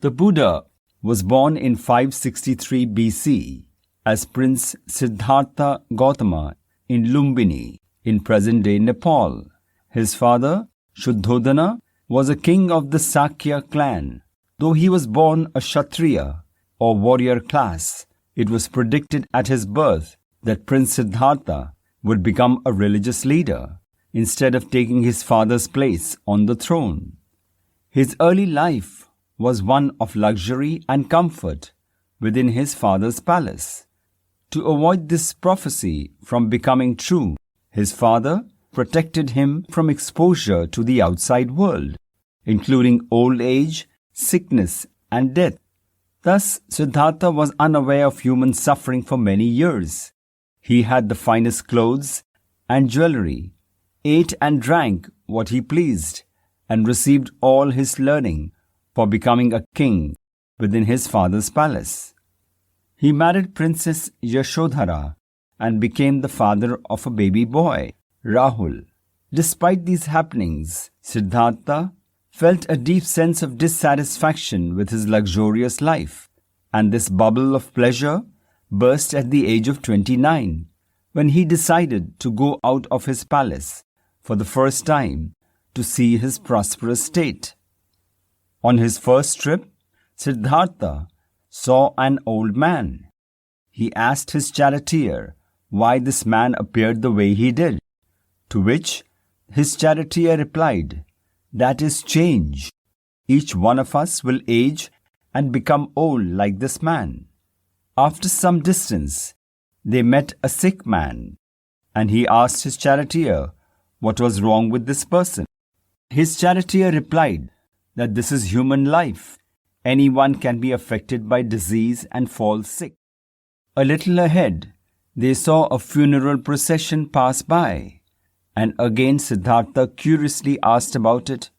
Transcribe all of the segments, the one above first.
The Buddha was born in 563 BC as Prince Siddhartha Gautama in Lumbini in present-day Nepal. His father, Shuddhodana, was a king of the Sakya clan. Though he was born a Kshatriya or warrior class, it was predicted at his birth that Prince Siddhartha would become a religious leader instead of taking his father's place on the throne. His early life was one of luxury and comfort within his father's palace. To avoid this prophecy from becoming true, his father protected him from exposure to the outside world, including old age, sickness, and death. Thus, Siddhartha was unaware of human suffering for many years. He had the finest clothes and jewelry, ate and drank what he pleased, and received all his learning for becoming a king within his father's palace. He married Princess Yashodhara and became the father of a baby boy, Rahul. Despite these happenings, Siddhartha felt a deep sense of dissatisfaction with his luxurious life, and this bubble of pleasure burst at the age of 29 when he decided to go out of his palace for the first time to see his prosperous state. On his first trip, Siddhartha saw an old man. He asked his charioteer why this man appeared the way he did, to which his charioteer replied, "That is change. Each one of us will age and become old like this man." After some distance, they met a sick man, and he asked his charioteer what was wrong with this person. His charioteer replied that this is human life. Anyone can be affected by disease and fall sick. A little ahead, they saw a funeral procession pass by, and again Siddhartha curiously asked about it.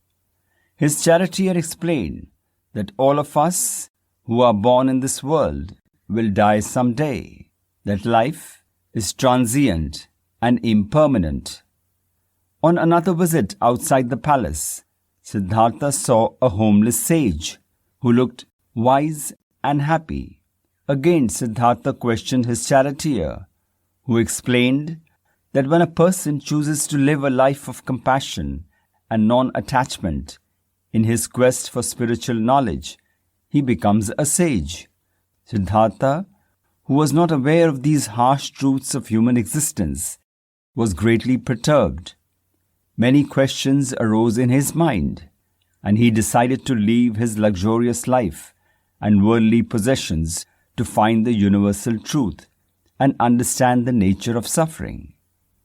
His charioteer explained that all of us who are born in this world will die someday, that life is transient and impermanent. On another visit outside the palace, Siddhartha saw a homeless sage who looked wise and happy. Again, Siddhartha questioned his charioteer, who explained that when a person chooses to live a life of compassion and non-attachment in his quest for spiritual knowledge, he becomes a sage. Siddhartha, who was not aware of these harsh truths of human existence, was greatly perturbed. Many questions arose in his mind, and he decided to leave his luxurious life and worldly possessions to find the universal truth and understand the nature of suffering.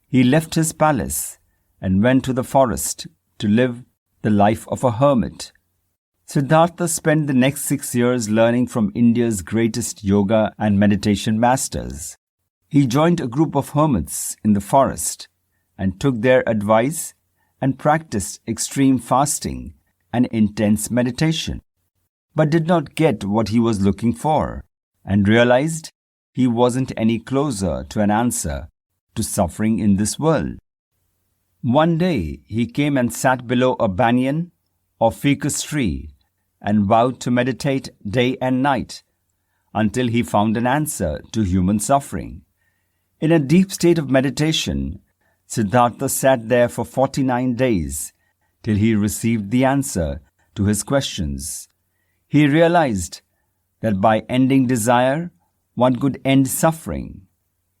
He left his palace and went to the forest to live the life of a hermit. Siddhartha spent the next 6 years learning from India's greatest yoga and meditation masters. He joined a group of hermits in the forest and took their advice and practiced extreme fasting and intense meditation, but did not get what he was looking for and realized he wasn't any closer to an answer to suffering in this world. One day he came and sat below a banyan or ficus tree and vowed to meditate day and night until he found an answer to human suffering. In a deep state of meditation, Siddhartha sat there for 49 days till he received the answer to his questions. He realized that by ending desire, one could end suffering.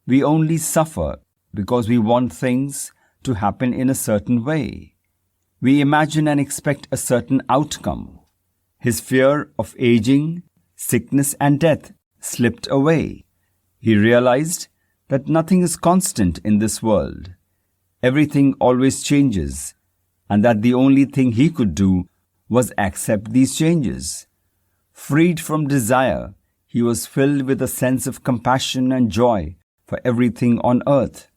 We only suffer because we want things to happen in a certain way. We imagine and expect a certain outcome. His fear of aging, sickness, and death slipped away. He realized that nothing is constant in this world. Everything always changes, and that the only thing he could do was accept these changes. Freed from desire, he was filled with a sense of compassion and joy for everything on earth.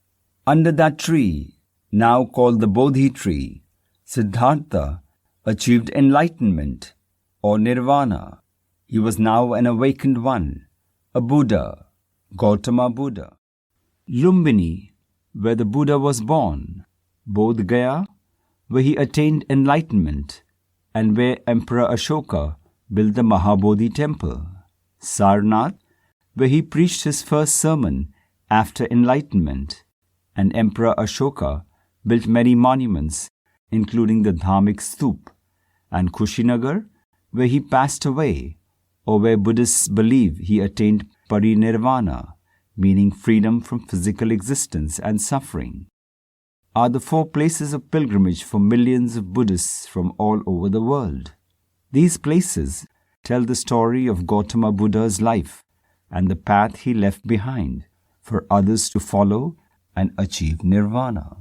Under that tree, now called the Bodhi Tree, Siddhartha achieved enlightenment or nirvana. He was now an awakened one, a Buddha, Gautama Buddha. Lumbini, where the Buddha was born, Bodh Gaya, where he attained enlightenment, and where Emperor Ashoka built the Mahabodhi temple. Sarnath, where he preached his first sermon after Enlightenment. And Emperor Ashoka built many monuments, including the Dhamik Stup. And Kushinagar, where he passed away, or where Buddhists believe he attained Parinirvana, meaning freedom from physical existence and suffering, are the 4 places of pilgrimage for millions of Buddhists from all over the world. These places tell the story of Gautama Buddha's life and the path he left behind for others to follow and achieve nirvana.